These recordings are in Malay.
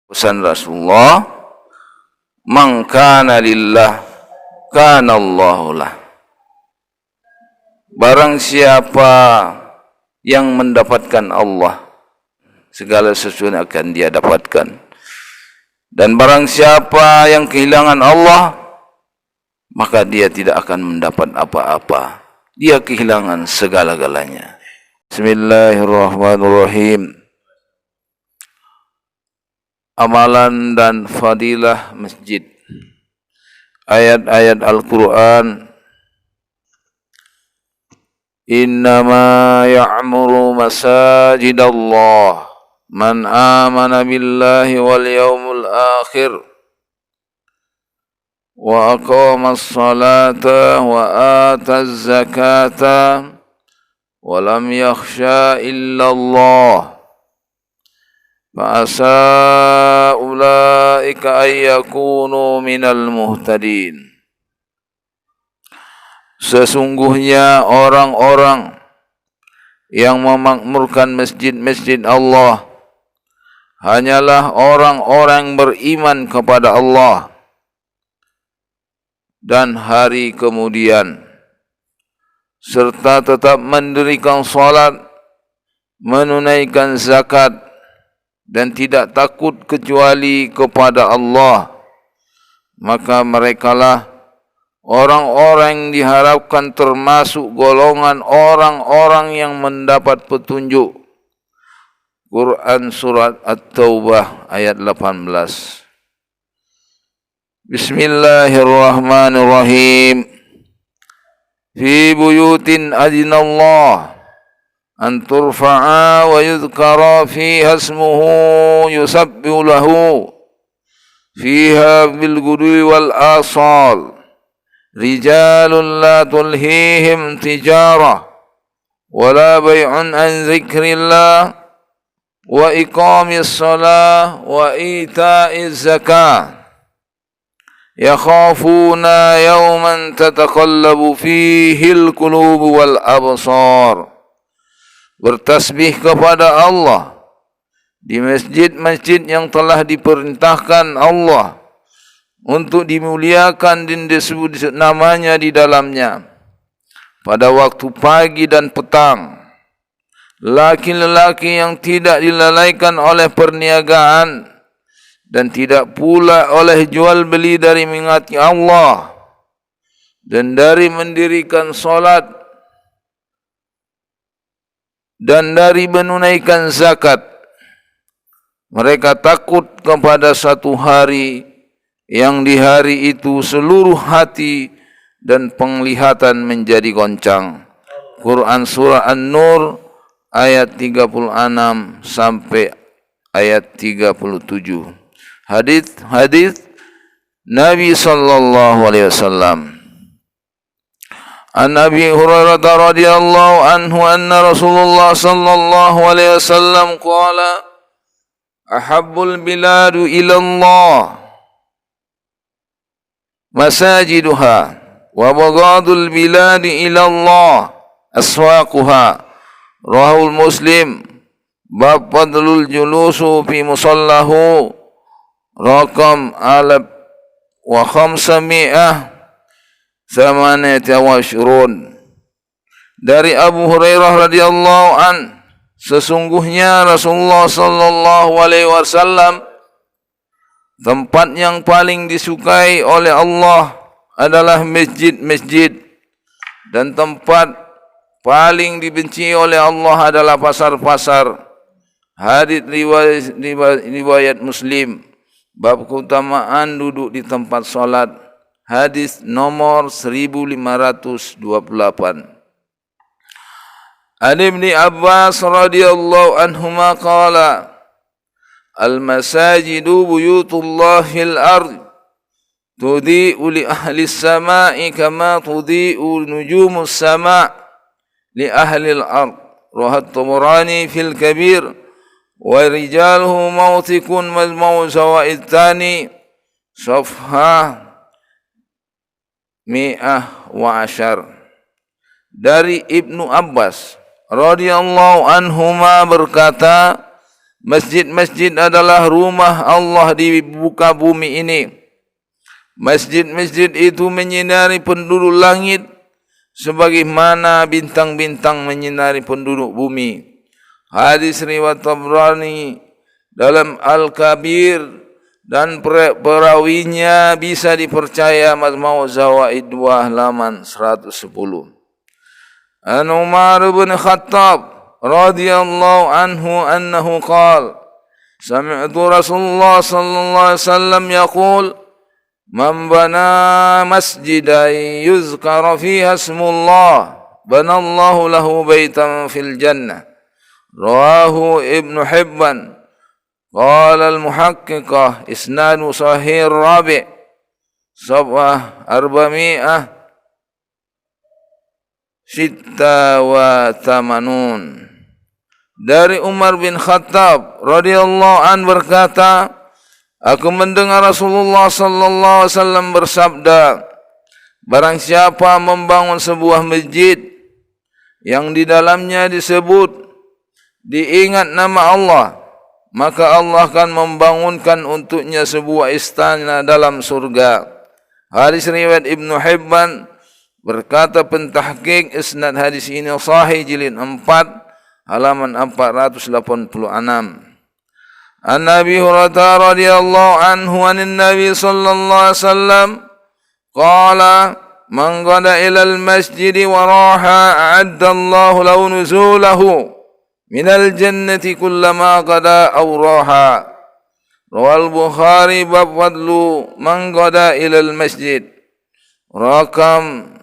Pesan Rasulullah, man kana lillah kana Allahu lah. Barang siapa yang mendapatkan Allah, segala sesuatu akan dia dapatkan. Dan barang siapa yang kehilangan Allah, maka dia tidak akan mendapat apa-apa. Dia kehilangan segala-galanya. Bismillahirrahmanirrahim. Amalan dan fadilah masjid. Ayat-ayat Al-Quran. Innama ya'muru masajid Allah man amana billahi wal yawmul akhir wa aqama as-salata wa ata az-zakata wa lam yakhsha illa Allah fa asa ulaika ay yakunu minal muhtadin. Sesungguhnya orang-orang yang memakmurkan masjid-masjid Allah hanyalah orang-orang beriman kepada Allah dan hari kemudian, serta tetap mendirikan salat, menunaikan zakat, dan tidak takut kecuali kepada Allah. Maka merekalah orang-orang yang diharapkan termasuk golongan orang-orang yang mendapat petunjuk. Quran Surat At-Taubah ayat 18. Bismillahirrahmanirrahim. Fi buyutin adinallah an turfa'a wa yudhkara fiha ismuhu yusabbihu lahu fiha bil ghudwi wal asal. Rijalun la tulhihim tijarah wala bay'un an zikrillah wa iqamis salah wa ita'iz zakah yakhafuna yawman tataqallabu fihi al-qulub wal absar. Bertasbih kepada Allah di masjid-masjid yang telah diperintahkan Allah untuk dimuliakan dan disebut namanya di dalamnya pada waktu pagi dan petang. Laki-laki yang tidak dilalaikan oleh perniagaan dan tidak pula oleh jual beli dari mengingati Allah dan dari mendirikan solat dan dari menunaikan zakat. Mereka takut kepada satu hari yang di hari itu seluruh hati dan penglihatan menjadi goncang. Quran Surah An-Nur ayat 36 sampai ayat 37. Hadis Nabi sallallahu alaihi wasallam. An Abi Hurairah radhiyallahu anhu anna Rasulullah sallallahu alaihi wasallam qala ahabbul biladu ila Allah masajiduha wa baghadul biladi ila Allah aswaquha. Rahul Muslim. Bab fadlul julusu fi musallahu raqam alaf wa khamsami'ah thamaniyata wa ashrun. Dari Abu Hurairah radhiyallahu an, sesungguhnya Rasulullah sallallahu alaihi wasallam, tempat yang paling disukai oleh Allah adalah masjid-masjid, dan tempat paling dibenci oleh Allah adalah pasar-pasar. Hadis riwayat Muslim. Bab keutamaan duduk di tempat salat. Hadis nomor 1528. An Ibni Abbas radhiyallahu anhuma qala al-masajidu buyutullahil ard tudhi'u li ahli as-sama'i kama tudhi'u nujumus sama' li ahli al-ard. Rawahu Tabarani fil Kabir wa rijaluhu mawthikun mazmau zawaid tani safha 110. Dari Ibnu Abbas radhiyallahu anhuma berkata, Masjid-masjid adalah rumah Allah di muka bumi ini. Masjid-masjid itu menyinari penduduk langit sebagaimana bintang-bintang menyinari penduduk bumi. Hadis riwayat Tabrani dalam Al-Kabir dan perawinya bisa dipercaya Majmu' Zawaid 2 halaman 110. An Umar bin Khattab radhiyallahu anhu annahu qala sami'tu Rasulullah sallallahu alaihi wasallam yaqul man bana masjidan yuzkara fiha ismullah banallahu lahu baitan fil jannah rawahu Ibnu Hibban qala al-muhaqqiqah isnadu sahih rabi' sab'ah arba'mi'ah sitta wa tamanun. Dari Umar bin Khattab radhiyallahu an berkata, aku mendengar Rasulullah sallallahu alaihi wasallam bersabda, barang siapa membangun sebuah masjid yang di dalamnya diingat nama Allah, maka Allah akan membangunkan untuknya sebuah istana dalam surga. Hadis riwayat Ibnu Hibban. Berkata pentahqiq isnad hadis ini sahih jilid 4 halaman 486. An Nabi Hurairah radhiyallahu anhu anin Nabi sallallahu alaihi wasallam qala man qada ila al masjid wa raha a'adda Allahu lahu nuzulahu min al jannati kullama qada aw raha. Rawal Bukhari bab fadlu man qada ila al masjid rakam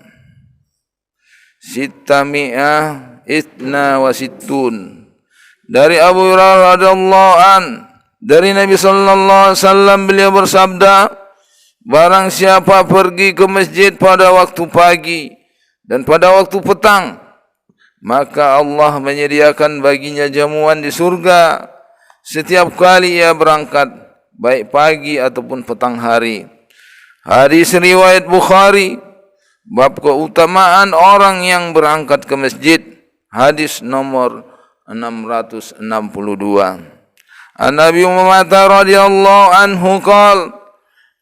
Sittami'ah itna wa sittun. Dari Abu Hurairah radhiyallahu an, dari Nabi sallallahu alaihi wasallam beliau bersabda, barang siapa pergi ke masjid pada waktu pagi dan pada waktu petang, maka Allah menyediakan baginya jamuan di surga setiap kali ia berangkat, baik pagi ataupun petang hari. Hadis riwayat Bukhari. Bab keutamaan orang yang berangkat ke masjid. Hadis nomor 662. An Nabi Muhammad radhiyallahu anhu qala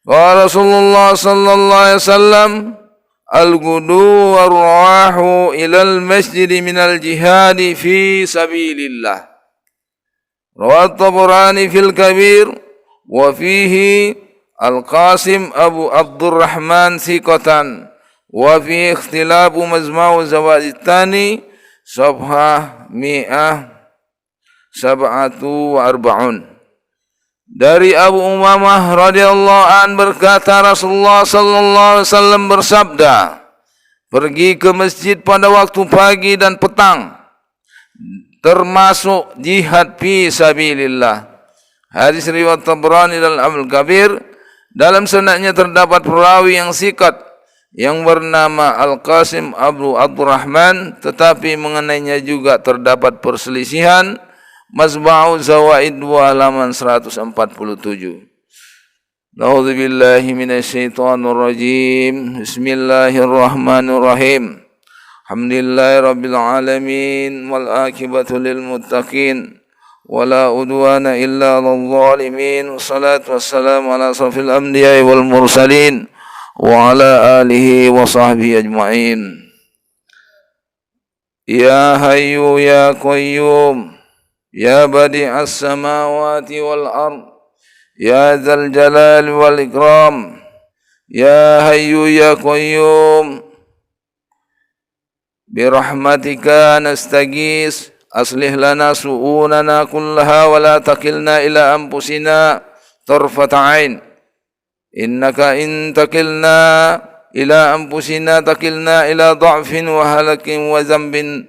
qala Rasulullah sallallahu alaihi wasallam al-ghudu war-rawahu ila al-masjid min al-jihad fi sabilillah. Rawat Tabrani fil Kabir wa fihi Al-Qasim Abu Abdurrahman thiqatan wa fi ikhtilaf Majmu' Zawaid Tsani safhah 147. Dari Abu Umamah radhiyallahu an berkata Rasulullah sallallahu alaihi wasallam bersabda, pergi ke masjid pada waktu pagi dan petang termasuk jihad fi sabilillah. Hadis riwayat Tabrani dalam Al-Kabir. Dalam sanadnya terdapat perawi yang sikat yang bernama Al-Qasim Abu Abdurrahman, tetapi mengenainya juga terdapat perselisihan. Majmu' Zawaid 2 halaman 147. A'udzu billahi minasyaitonir rajim. Bismillahirrahmanirrahim. Alhamdulillahirabbil alamin wal akibatu lil muttaqin wala udwana illa 'alal zalimin. Wassalatu wassalamu ala asrofil anbiya'i wal mursalin wa ala alihi wa sahbihi ajma'in. Ya hayyu ya qayyum ya badi'as samawati wal ard ya dzal jalal wal ikram ya hayyu ya qayyum birahmatika nastaghis aslih lana su'unana kullaha wa la takilna ila anfusina tarfata 'ain innaka in takilna ila anfusina takilna ila dha'fin wa halakin wa zambin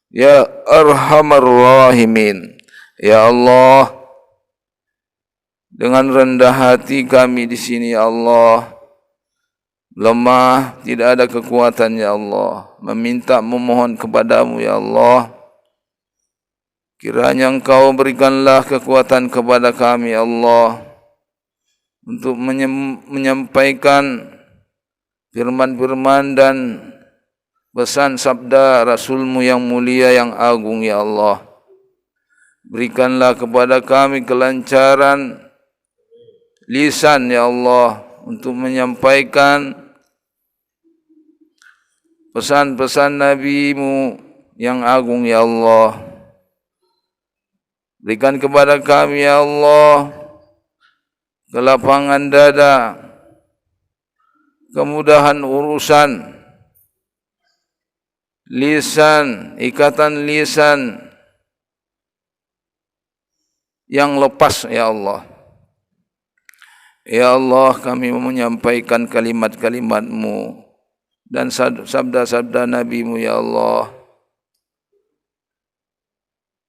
ya arhamar rahimin. Ya Allah, dengan rendah hati kami di sini ya Allah, lemah, tidak ada kekuatan ya Allah, memohon kepadamu ya Allah, kiranya Engkau berikanlah kekuatan kepada kami ya Allah untuk menyampaikan firman-firman dan pesan sabda Rasulmu yang mulia yang agung ya Allah. Berikanlah kepada kami kelancaran lisan ya Allah untuk menyampaikan pesan-pesan Nabi-Mu yang agung ya Allah. Berikan kepada kami ya Allah kelapangan dada, kemudahan urusan, lisan, ikatan lisan yang lepas ya Allah. Ya Allah, kami menyampaikan kalimat-kalimat-Mu dan sabda-sabda Nabi-Mu ya Allah.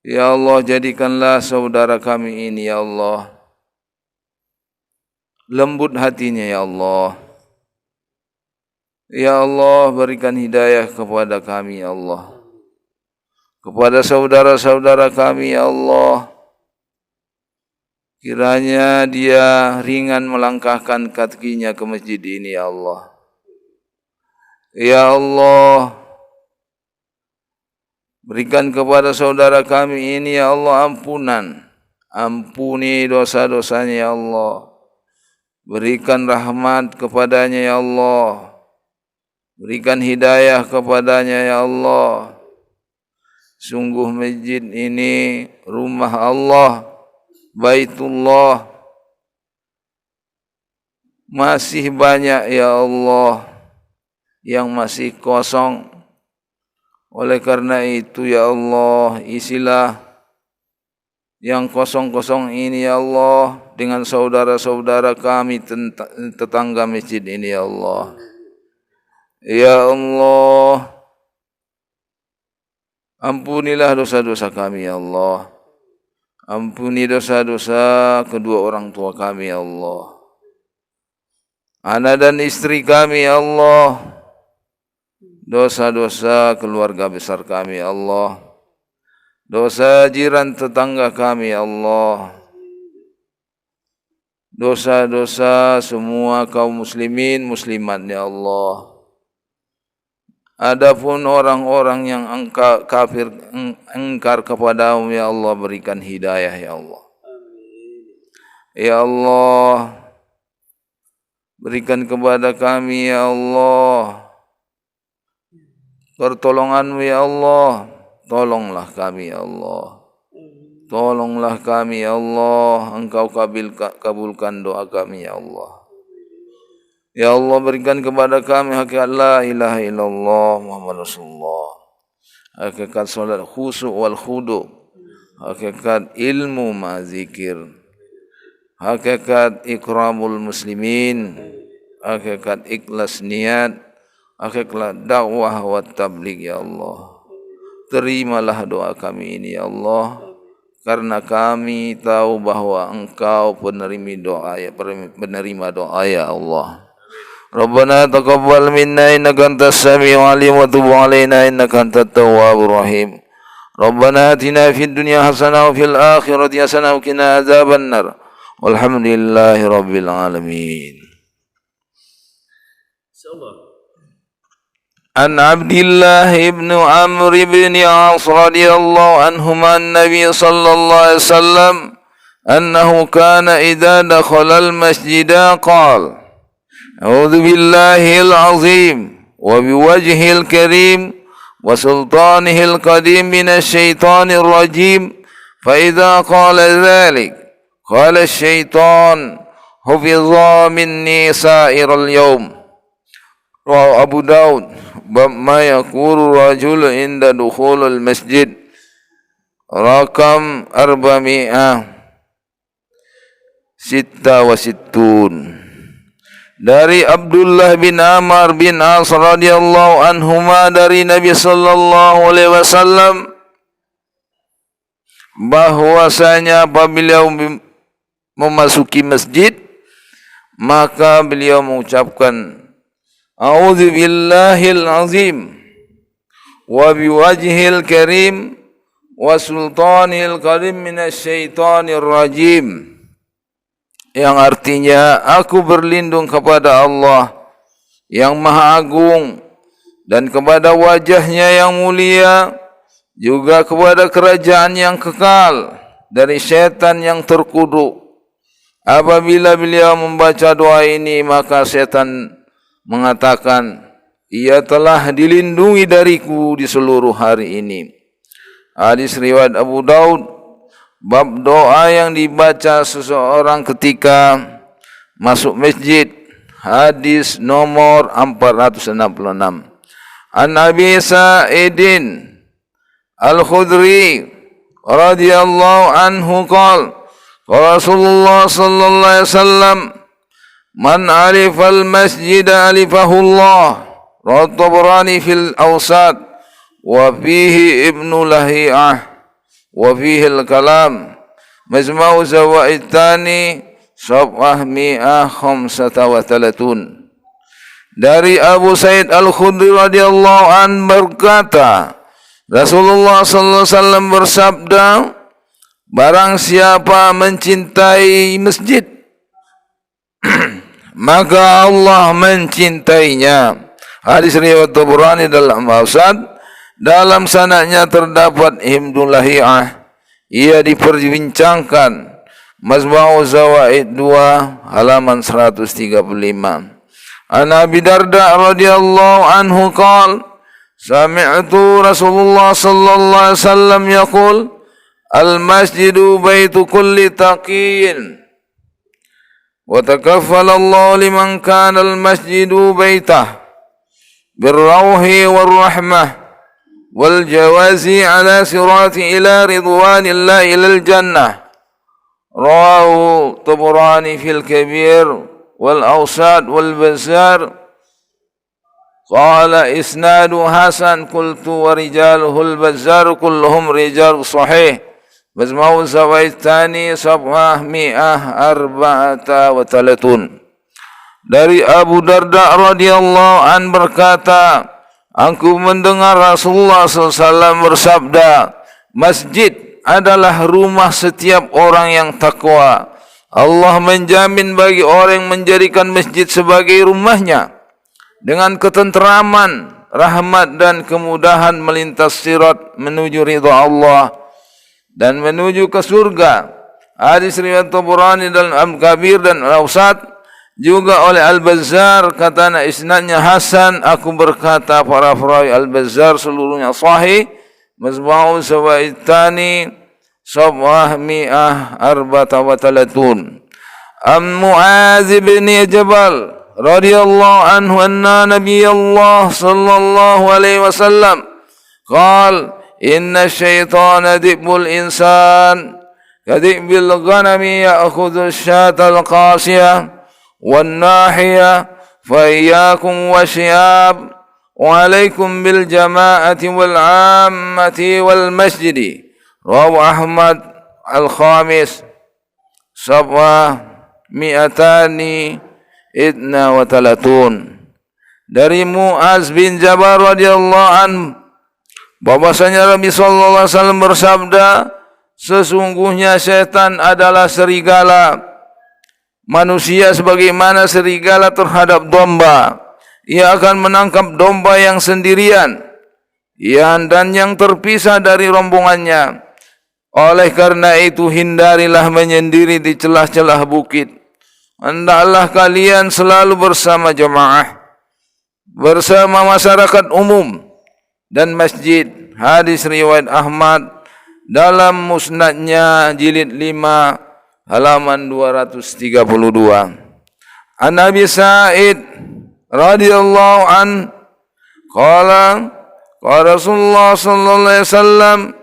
Ya Allah, jadikanlah saudara kami ini ya Allah lembut hatinya ya Allah. Ya Allah, berikan hidayah kepada kami ya Allah, kepada saudara-saudara kami ya Allah. Kiranya dia ringan melangkahkan kakinya ke masjid ini ya Allah. Ya Allah, berikan kepada saudara kami ini ya Allah ampunan. Ampuni dosa-dosanya ya Allah. Berikan rahmat kepadanya ya Allah. Berikan hidayah kepadanya ya Allah. Sungguh masjid ini rumah Allah, Baitullah, masih banyak ya Allah yang masih kosong. Oleh karena itu ya Allah, isilah yang kosong-kosong ini ya Allah dengan saudara-saudara kami tetangga masjid ini ya Allah. Ya Allah, ampunilah dosa-dosa kami ya Allah. Ampuni dosa-dosa kedua orang tua kami ya Allah, anak dan istri kami ya Allah, dosa-dosa keluarga besar kami ya Allah, dosa jiran tetangga kami ya Allah, dosa-dosa semua kaum muslimin muslimat ya Allah. Adapun orang-orang yang kafir engkar kepadamu ya Allah, berikan hidayah ya Allah. Ya Allah, berikan kepada kami ya Allah pertolongan-Mu ya Allah. Tolonglah kami ya Allah. Tolonglah kami ya Allah. Engkau kabulkan doa kami ya Allah. Ya Allah, berikan kepada kami hakikat la ilaha illallah Muhammad Rasulullah, hakikat salat khusu' wal khudu', hakikat ilmu ma'zikir, hakikat ikramul muslimin, hakikat ikhlas niat, hakikat dakwah wa tabligh ya Allah. Terimalah doa kami ini ya Allah, karena kami tahu bahwa Engkau penerima doa ya Allah. Rabbana taqabbal minna innaka antas samiul alim wa tub alaina innaka antat tawwabur rahim. Rabbana atina fid dunya hasanah wa fil akhirati hasanah wa qina adzaban nar. Walhamdulillahi rabbil alamin. Insyaallah. An Abdullah ibn Amr ibn As radhiyallahu anhuma an-nabiy sallallahu alaihi wasallam annahu kana idza dakhala al-masjida qala A'udzu billahil azim wa biwajhil karim wa sultanihil qadim minasy syaithanir rajim fa idza qala dzalik qala asy-syaitan hufidha minni sa'iral yawm. Rawahu Abu Daud. Bab ma yaqulu rajul inda dukhulil masjid, rakam 466. Dari Abdullah bin Amr bin As radhiyallahu anhuma dari Nabi sallallahu alaihi wasallam bahwasanya apabila memasuki masjid maka beliau mengucapkan A'udzu billahil azim wa biwajhil karim wa sultanil qadim minasy syaithanir rajim, yang artinya aku berlindung kepada Allah yang Maha Agung dan kepada wajahnya yang mulia, juga kepada kerajaan yang kekal dari syaitan yang terkutuk. Apabila beliau membaca doa ini, maka syaitan mengatakan, ia telah dilindungi dariku di seluruh hari ini. Hadis riwayat Abu Daud, bab doa yang dibaca seseorang ketika masuk masjid, hadis nomor 466. An Abi Sa'idin Al-Khudri radhiyallahu anhu qala Rasulullah sallallahu alaihi wasallam, man alifa al-masjid alifahullah. Rawahu Tabrani fil Awsat wa fihi Ibnu Lahiyah wa fihi al-kalam. Majma'u Zawaid Tsani Safhah 135. Dari Abu Sa'id Al-Khudri radhiyallahu an berkata, Rasulullah sallallahu alaihi wasallam bersabda, barang siapa mencintai masjid maka Allah mencintainya. Hadis riwayat Tabrani dalam Awsat. Dalam sanadnya terdapat Ibnu Lahiyah. Ia diperbincangkan. Majma'u Zawaid 2 halaman 135. An Abi Darda radhiyallahu anhu qala, sami'tu Rasulullah sallallahu alaihi wasallam yaqul, al-masjidu baitu kulli taqiyyin wa takaffala Allah liman kana al-masjidu baitah birrawhi warahmah wal jawazi ala sirati ila ridwanillah ila al-jannah. Rawahu Tabrani fil Kabir wal Awsat wal Bazzar. Qala isnadu hasan, qultu wa rijaluhu al-Bazzar kulluhum rijal sahih. Majma'u Zawaid Tsani Safhah 134. Dari Abu Darda radhiyallahu an berkata, aku mendengar Rasulullah SAW bersabda, masjid adalah rumah setiap orang yang takwa. Allah menjamin bagi orang yang menjadikan masjid sebagai rumahnya dengan ketenteraman, rahmat dan kemudahan melintas sirat menuju ridha Allah dan menuju ke surga. Hadis riwayat Tabrani dalam Al-Kabir dan Al-Awsat, juga oleh Al-Bazzar, katanya isnadnya hasan. Aku berkata para perawi Al-Bazzar seluruhnya sahih. Majma'u Zawaid Tsani Safhah 134. Mu'adz bin Jabal radhiyallahu anhu anna Nabiyullah sallallahu alaihi wasallam qala, inna syaitana dibbul insan kadibbil ghanami ya'khudhu asyatal qasiyah wan nahiyah fa iyyakum wasyab wa alaikum bil jama'ati wal 'ammati wal masjidi. Rawahu Ahmad al-Khamis Safhah 232. Dari Mu'adz bin Jabal radhiyallahu anhu bahwasanya Nabi sallallahu alaihi wasallam bersabda, sesungguhnya syaitan adalah serigala manusia sebagaimana serigala terhadap domba. Ia akan menangkap domba yang sendirian dan yang terpisah dari rombongannya. Oleh karena itu hindarilah menyendiri di celah-celah bukit. Hendaklah kalian selalu bersama jemaah, bersama masyarakat umum dan masjid. Hadis riwayat Ahmad dalam musnadnya jilid 5 halaman 232. An Abi Sa'id radhiyallahu an qala Rasulullah sallallahu alaihi wasallam,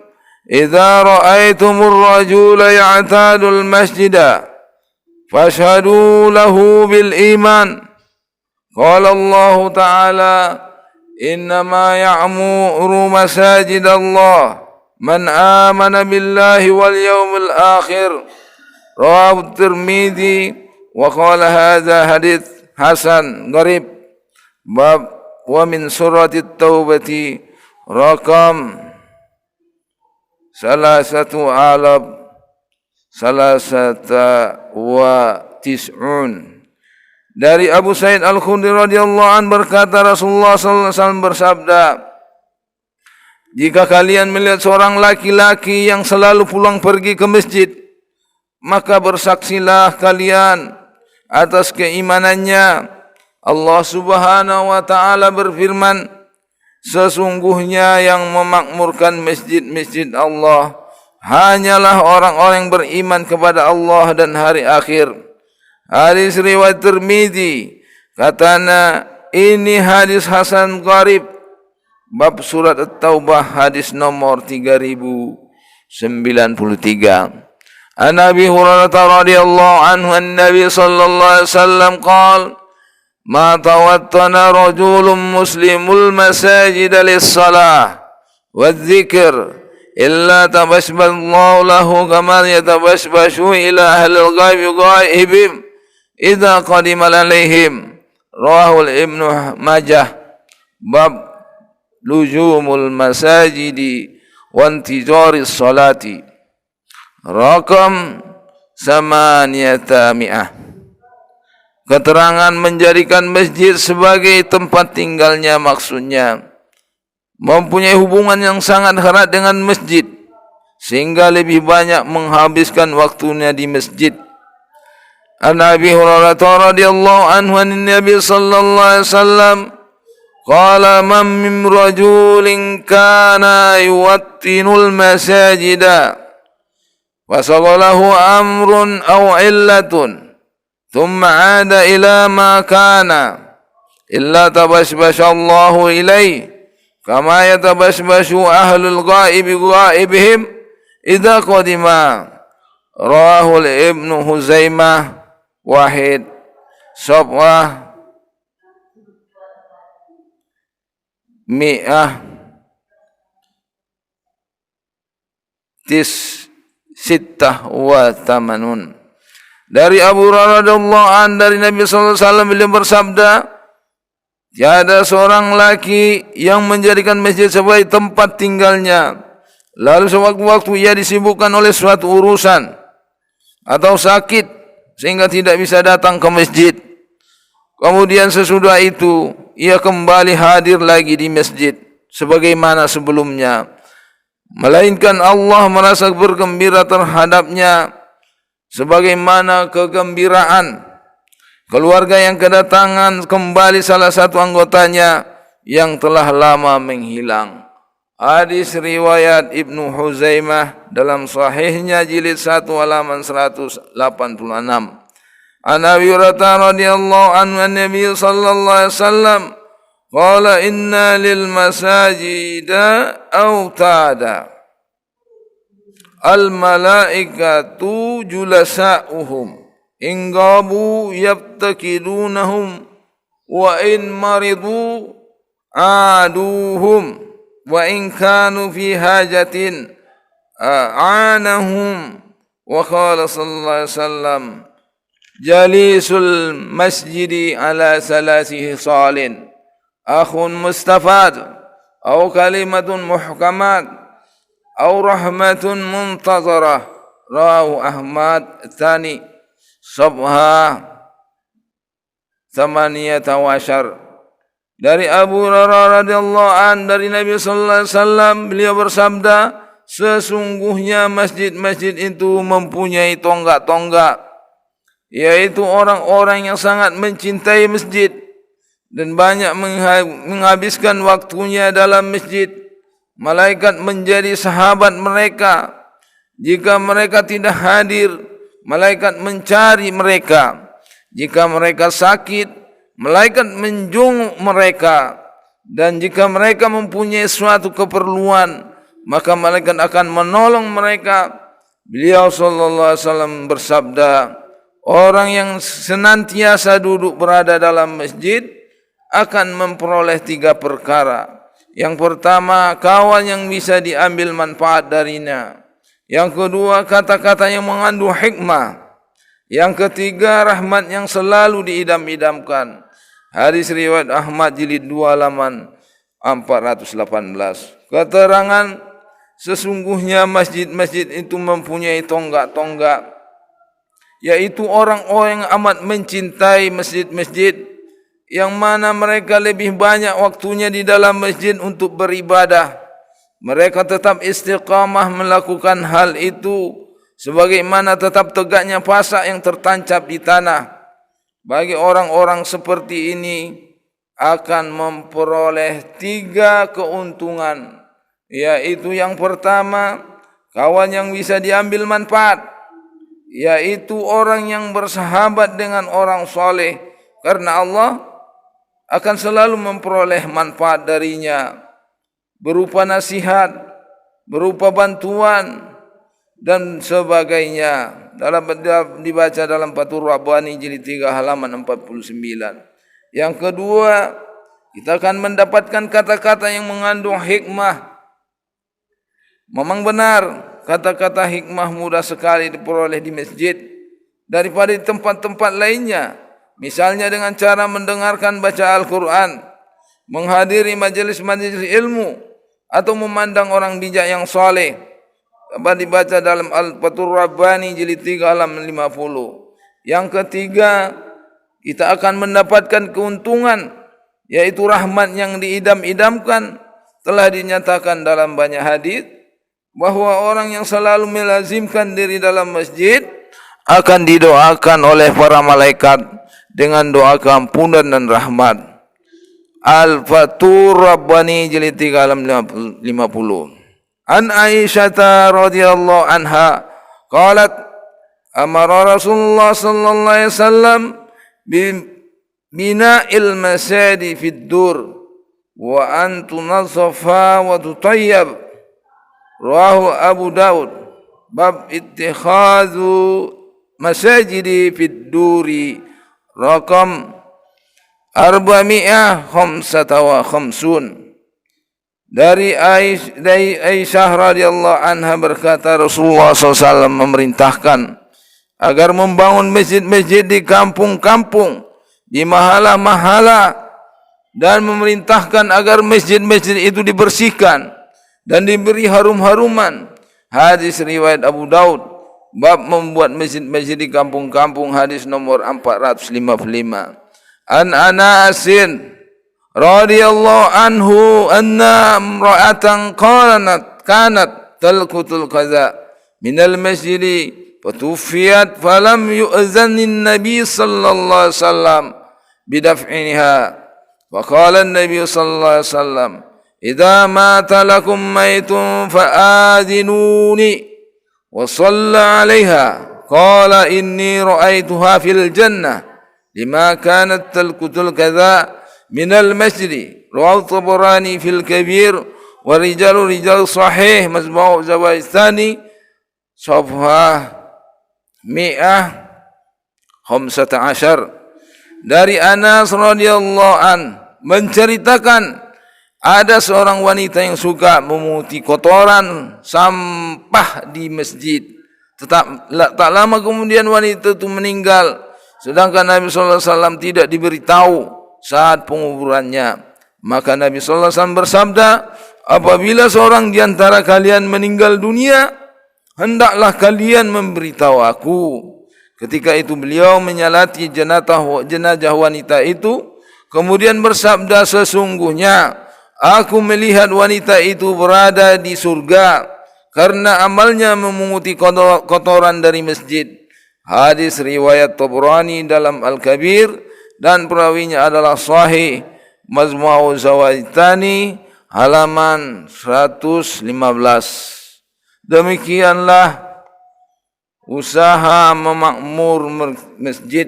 idza ra'aitumur rajula ya'tadul masjida fashhadu lahu bil iman. Qala Allah Ta'ala, innama ya'muru masajid Allah man amana billahi wal yawmil akhir. Rawahu Tirmidzi wa qala hadza hadits hasan gharib. Bab wa min surati at-taubati raqam 93. Dari Abu Sa'id Al-Khudri radhiyallahu an berkata, Rasulullah sallallahu alaihi wasallam bersabda, Jika kalian melihat seorang laki-laki yang selalu pulang pergi ke masjid, maka bersaksilah kalian atas keimanannya. Allah Subhanahu wa taala berfirman, sesungguhnya yang memakmurkan masjid-masjid Allah hanyalah orang-orang yang beriman kepada Allah dan hari akhir. Hadis riwayat Tirmizi. Katanya ini hadis hasan gharib. Bab surat At-Taubah hadis nomor 3093. An Abi Hurairah radhiyallahu anhu an-nabi sallallahu alaihi wasallam qala ma tawattana rajulun muslimul masajid lis-salah wadh-dhikr illa tabashballahu lahu kama yatabashbashu ila ahlil ghaibihim idza qadima alaihim. Rawahu Ibnu Majah. Bab luzumul masajidi wa intizaris salati. Rakam 800. Keterangan menjadikan masjid sebagai tempat tinggalnya, maksudnya mempunyai hubungan yang sangat erat dengan masjid sehingga lebih banyak menghabiskan waktunya di masjid. An Abi Hurairah radhiyallahu anhu an Nabi sallallahu alaihi wasallam qala man min rajulin kana yuwattinul masajida wa sagalahu amrun aw illatun thumma 'ada ila ma kana illa tabashbashallahu ilayhi kama yatabashbashu ahlul ghaibihim idza qadima. Rawahu Ibnu Huzaimah. Wahid Sab'ah Mi'ah Sittah wa Tamanun. Dari Abu Hurairah radhiyallahu anhu dari Nabi sallallahu alaihi wasallam beliau bersabda, tiada seorang laki yang menjadikan masjid sebagai tempat tinggalnya, lalu sewaktu-waktu ia disibukkan oleh suatu urusan atau sakit sehingga tidak bisa datang ke masjid. Kemudian sesudah itu ia kembali hadir lagi di masjid sebagaimana sebelumnya, melainkan Allah merasa bergembira terhadapnya sebagaimana kegembiraan keluarga yang kedatangan kembali salah satu anggotanya yang telah lama menghilang. Hadis riwayat Ibnu Huzaimah dalam sahihnya jilid 1 halaman 186. An Abi Hurairah radhiyallahu anhu an-nabi sallallahu alaihi wasallam qala inna lil masajida autada al malaikatu julasa'uhum in gabu yabtakidunahum wa in maridu aduhum wa in kanu fi hajatin aanahum. Wa qala sallallahu alaihi wasallam jalisul masjidi ala salasihi salin akhun mustafad aw kalimatun muhkamat aw rahmatun muntazarah. Rawahu Ahmad. Tsani Sabha 18. Dari Abu Hurairah radhiyallahu an dari Nabi sallallahu alaihi wasallam beliau bersabda, sesungguhnya masjid-masjid itu mempunyai tonggak-tonggak, yaitu orang-orang yang sangat mencintai masjid dan banyak menghabiskan waktunya dalam masjid. Malaikat menjadi sahabat mereka. Jika mereka tidak hadir, malaikat mencari mereka. Jika mereka sakit, malaikat menjenguk mereka, dan jika mereka mempunyai suatu keperluan, maka malaikat akan menolong mereka. Beliau sallallahu alaihi wasallam bersabda, orang yang senantiasa duduk berada dalam masjid akan memperoleh 3 perkara. Yang pertama, kawan yang bisa diambil manfaat darinya. Yang kedua, kata-kata yang mengandung hikmah. Yang ketiga, rahmat yang selalu diidam-idamkan. Hadis riwayat Ahmad jilid 2 halaman 418. Keterangan sesungguhnya masjid-masjid itu mempunyai tonggak-tonggak, yaitu orang-orang yang amat mencintai masjid-masjid, yang mana mereka lebih banyak waktunya di dalam masjid untuk beribadah Mereka tetap istiqamah melakukan hal itu sebagaimana tetap tegaknya pasak yang tertancap di tanah. Bagi orang-orang seperti ini akan memperoleh 3 keuntungan, yaitu yang pertama, kawan yang bisa diambil manfaat, yaitu orang yang bersahabat dengan orang soleh, karena Allah akan selalu memperoleh manfaat darinya berupa nasihat, berupa bantuan dan sebagainya. Dibaca dalam Fathur Rabbani jilid 3 halaman 49. Yang kedua, kita akan mendapatkan kata-kata yang mengandung hikmah. Memang benar, kata-kata hikmah mudah sekali diperoleh di masjid daripada di tempat-tempat lainnya. Misalnya dengan cara mendengarkan baca Al-Quran, menghadiri majelis-majelis ilmu, atau memandang orang bijak yang soleh. Dapat dibaca dalam Al-Fathur Rabbani jilid 3 halaman 50. Yang ketiga, kita akan mendapatkan keuntungan, yaitu rahmat yang diidam-idamkan. Telah dinyatakan dalam banyak hadis bahawa orang yang selalu melazimkan diri dalam masjid akan didoakan oleh para malaikat dengan doa keampunan dan rahmat. Al-Fathur Rabbani jilid 3 halaman 50. An Aisyah radhiyallahu anha qalat amara Rasulullah sallallahu alaihi wasallam bi bina'il masajid fid dur wa an tunazzafa wa tutayyab. Rawahu Abu Daud. Bab ittikhadhu masajidi fid duri raqam 455. Dari Aisyah radhiyallahu anha berkata, Rasulullah SAW memerintahkan agar membangun masjid-masjid di kampung-kampung, di mahala-mahala, dan memerintahkan agar masjid-masjid itu dibersihkan dan diberi harum-haruman. Hadis riwayat Abu Daud. Bab membuat masjid-masjid di kampung-kampung, hadis nomor 455. An Anasin radhiyallahu anhu anna imra'atan kanat talqutul qaza minal masjid fatufiyat falam yu'zannin nabi sallallahu alaihi wasallam bidaf'inha wa qala an-nabi sallallahu alaihi wasallam idza mata lakum maytun fa'adinuni wa shalla 'alaiha qala inni ra'aituha fil jannah lima kanat talqutul qaza من المسجد. رواه الطبراني في الكبير ورجال رجال صحيح مجموع الزوايد الثاني صفحة 115. Dari Anas radhiyallahu an menceritakan ada seorang wanita yang suka memunguti kotoran sampah di masjid. Tak lama kemudian wanita itu meninggal, sedangkan Nabi sallallahu alaihi wasallam tidak diberitahu saat penguburannya. Maka Nabi sallallahu alaihi wasallam bersabda, apabila seorang di antara kalian meninggal dunia, hendaklah kalian memberitahu aku. Ketika itu beliau menyalati jenazah wanita itu, kemudian bersabda, sesungguhnya aku melihat wanita itu berada di surga karena amalnya memunguti kotoran dari masjid. Hadis riwayat Tabrani dalam Al-Kabir dan perawinya adalah sahih. Majmu'u Zawaitani halaman 115. Demikianlah usaha memakmur masjid.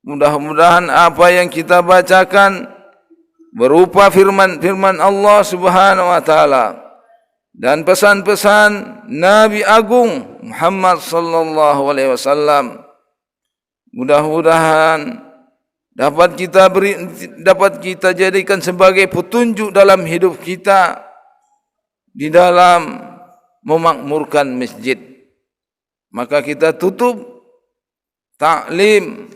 Mudah-mudahan apa yang kita bacakan berupa firman Allah Subhanahu wa taala dan pesan-pesan Nabi Agung Muhammad sallallahu alaihi wasallam, mudah-mudahan dapat kita jadikan sebagai petunjuk dalam hidup kita di dalam memakmurkan masjid. Maka kita tutup taklim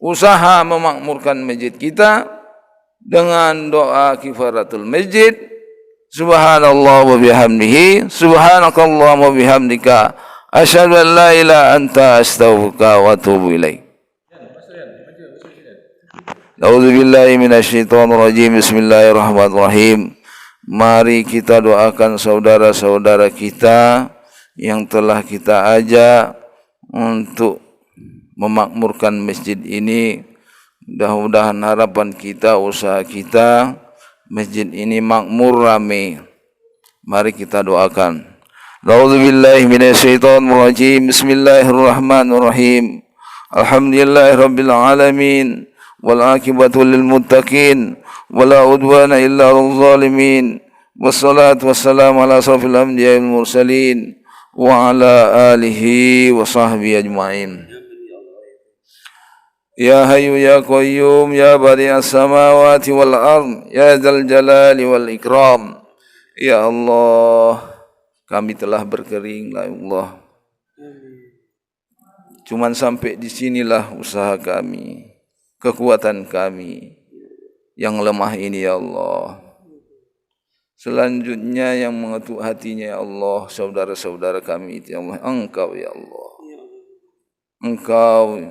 usaha memakmurkan masjid kita dengan doa kifaratul masjid. Subhanallah wa bihamdihi, subhanakallah wa bihamdika, asyhadu an la ilaha anta astaghfiruka wa atubu ilaik. A'udzu billahi minasyaitonir rajim. Bismillahirrahmanirrahim. Mari kita doakan saudara-saudara kita yang telah kita ajak untuk memakmurkan masjid ini. Mudah-mudahan harapan kita, usaha kita, masjid ini makmur, ramai. Mari kita doakan. A'udzubillahi minasyaitonirrajim. Bismillahirrahmanirrahim. Alhamdulillahirabbil alamin. Wal aqibatu lil muttaqin. Wala udwana illa 'alal zalimin. Wassalatu wassalamu ala asrofil anbiya'i wal mursalin wa ala alihi wa sahbihi ajma'in. Ya Hayyu ya Qayyum ya Badi'as samawati wal ardh ya Dzal jalali wal ikram. Ya Allah, kami telah berkering, ya Allah. Cuman sampai di sinilah usaha kami, kekuatan kami yang lemah ini, ya Allah. Selanjutnya yang mengetuk hatinya, ya Allah, saudara-saudara kami itu, ya Allah. Engkau, ya Allah. Engkau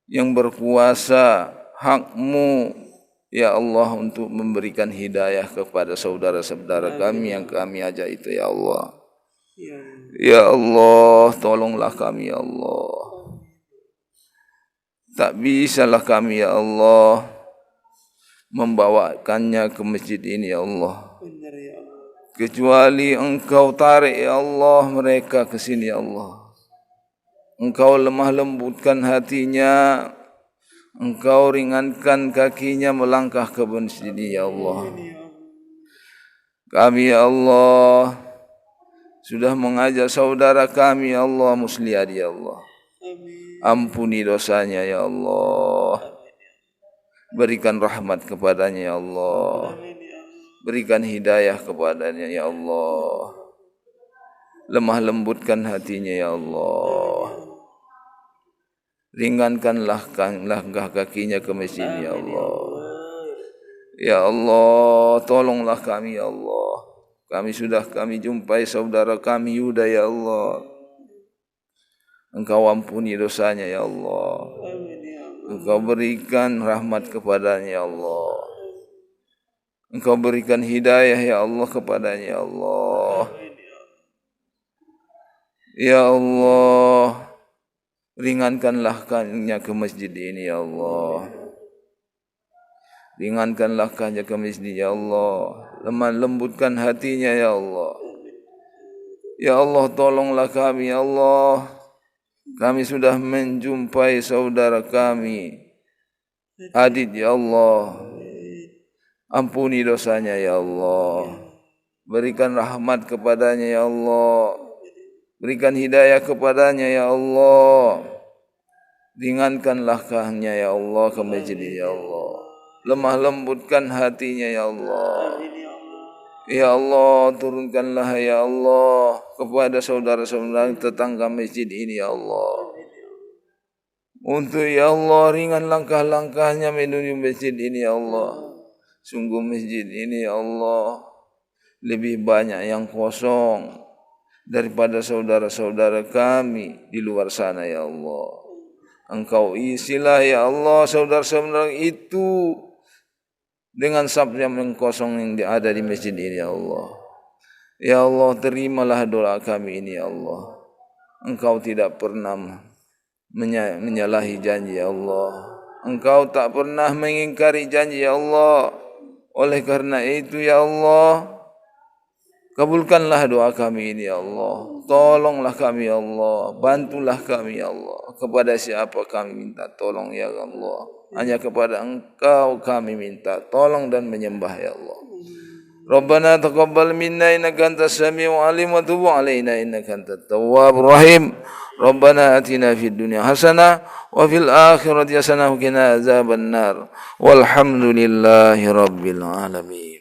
yang berkuasa, hak-Mu, ya Allah, untuk memberikan hidayah kepada saudara-saudara kami yang kami ajak itu, ya Allah. Ya Allah, tolonglah kami, ya Allah. Tak bisalah kami, ya Allah, membawakannya ke masjid ini, ya Allah. Kecuali Engkau tarik, ya Allah, mereka ke sini, ya Allah. Engkau lemah lembutkan hatinya, Engkau ringankan kakinya melangkah ke masjid ini, ya Allah. Kami, ya Allah, sudah mengajak saudara kami, ya Allah, Muslihat, ya Allah. Ampuni dosanya, ya Allah. Berikan rahmat kepadanya, ya Allah. Berikan hidayah kepadanya, ya Allah. Lemah lembutkan hatinya, ya Allah. Ringankanlah langkah kakinya ke masjid, ya Allah. Ya Allah, tolonglah kami, ya Allah. Kami jumpai saudara kami Yuda, ya Allah. Engkau ampuni dosanya, ya Allah. Engkau berikan rahmat kepadanya, ya Allah. Engkau berikan hidayah, ya Allah, kepadanya, ya Allah. Ya Allah, ringankanlah kanya ke masjid ini, ya Allah. Ringankanlah kanya ke masjid, ya Allah. Lemah lembutkan hatinya, ya Allah. Ya Allah, tolonglah kami, ya Allah. Kami sudah menjumpai saudara kami Adit, ya Allah. Ampuni dosanya, ya Allah. Berikan rahmat kepadanya, ya Allah. Berikan hidayah kepadanya, ya Allah. Ringankanlah kahnya, ya Allah, ke masjid, ya Allah. Lemah lembutkan hatinya, ya Allah. Ya Allah, turunkanlah, ya Allah, kepada saudara-saudara tetangga masjid ini, ya Allah. Untuk, ya Allah, ringan langkah-langkahnya menuju masjid ini, ya Allah. Sungguh masjid ini, ya Allah, lebih banyak yang kosong daripada saudara-saudara kami di luar sana, ya Allah. Engkau isilah, ya Allah, saudara-saudara itu dengan saf yang kosong yang ada di masjid ini, ya Allah. Ya Allah, terimalah doa kami ini, ya Allah. Engkau tidak pernah menyalahi janji, ya Allah. Engkau tak pernah mengingkari janji, ya Allah. Oleh karena itu, ya Allah, kabulkanlah doa kami ini, ya Allah. Tolonglah kami, ya Allah. Bantulah kami, ya Allah. Kepada siapa kami minta tolong, ya Allah. Hanya kepada Engkau kami minta tolong dan menyembah, ya Allah. Rabbana taqabbal minna innaka antas samiul alim wa tub 'alaina innaka antat tawwabur rahim. Rabbana atina fid dunya hasanah wa fil akhirati hasanah wa qina azabannar. Walhamdulillahi rabbil alamin.